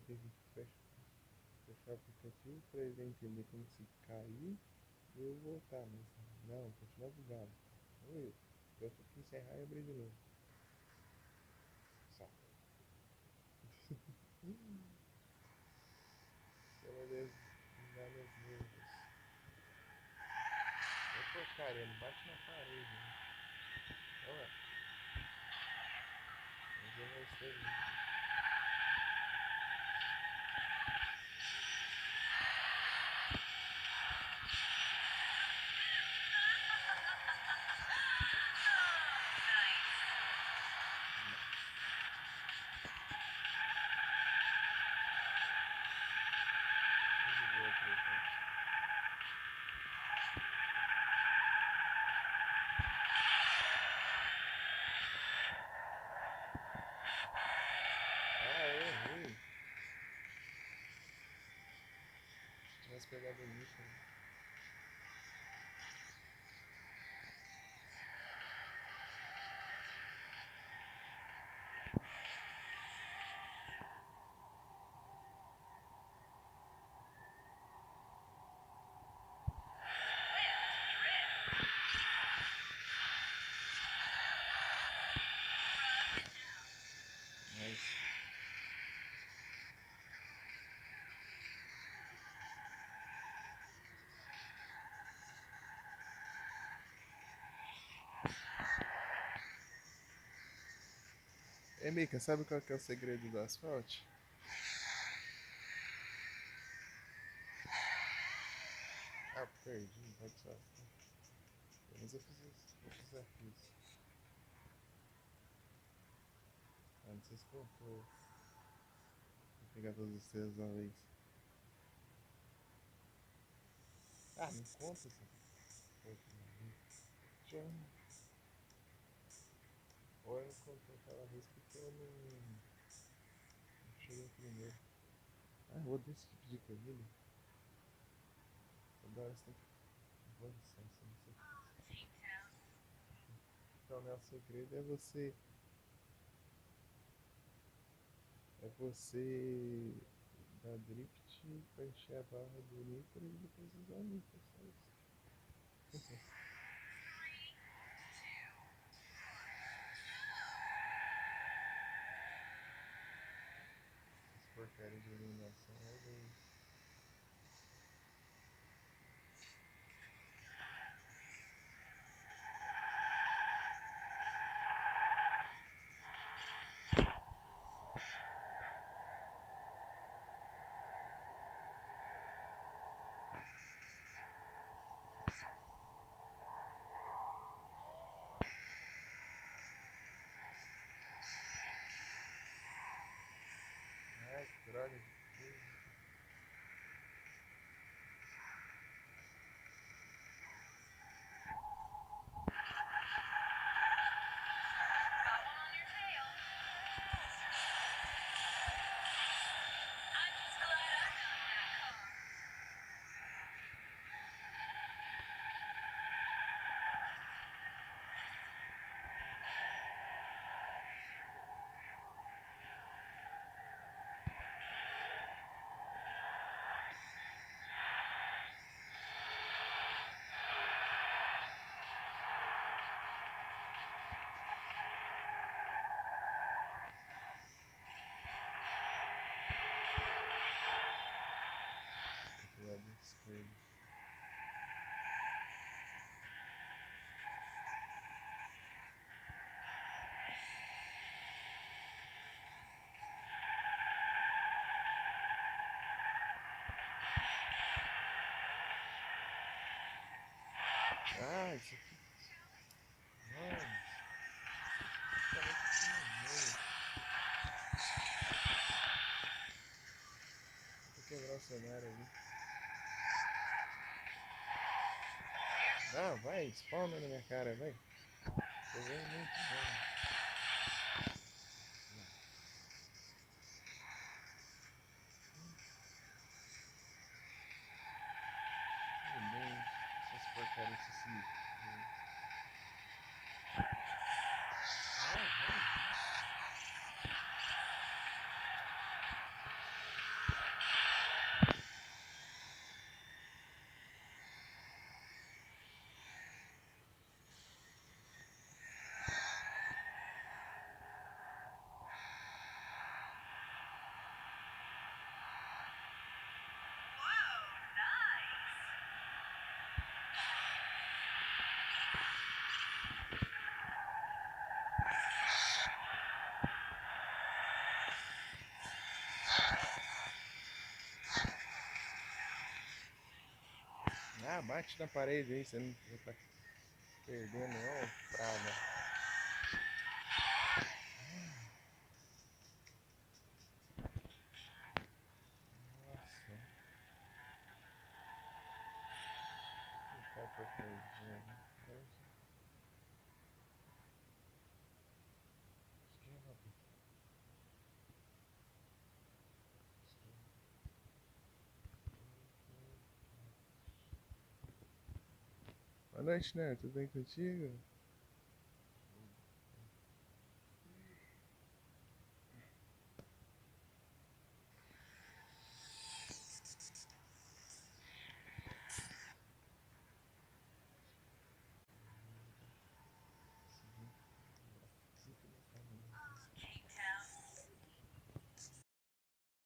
tem que fechar o aplicativo para ele entender como se cair e eu voltar, mas não, continua bugado. Oi, eu tenho que encerrar e abrir de novo. Saco. Pelo menos dá nos nervos. É porcaria, não bate na parede, né? Olha, mas eu não sei, né? Tudo bem, por enquanto. Ah, é ruim. Se tivesse pegado o lixo, né? Mas é, Mika, sabe qual que é o segredo do asfalto? Ah, perdi, não pode só. Mas eu fiz os desafios. Ah, não sei se contou. Vou pegar todos os seus uma vez. Ah, não conta essa porca. Já. Ou eu não contei aquela vez porque eu não cheguei primeiro. Ah, eu odeio esse tipo de corrida. Toda hora você tem que. Vou licença, não sei o que. Então, né, o segredo é você dar drift pra encher a barra do nitro e depois usar o nitro, só isso. Essa porcaria de iluminação é bem. Ai, que droga. Do lado esquerdo. Ah, isso aqui. Mano, parece que não veio. Vou quebrar o cenário ali. Não, vai, spawna na minha cara, vai. Tô vendo muito bem. Tudo bem. Essas porcarias se. Ah, vai. Ah, bate na parede aí, você não tá perdendo não, praga. Nossa, que falta coisinha, né? Boa noite, né? Tudo bem contigo?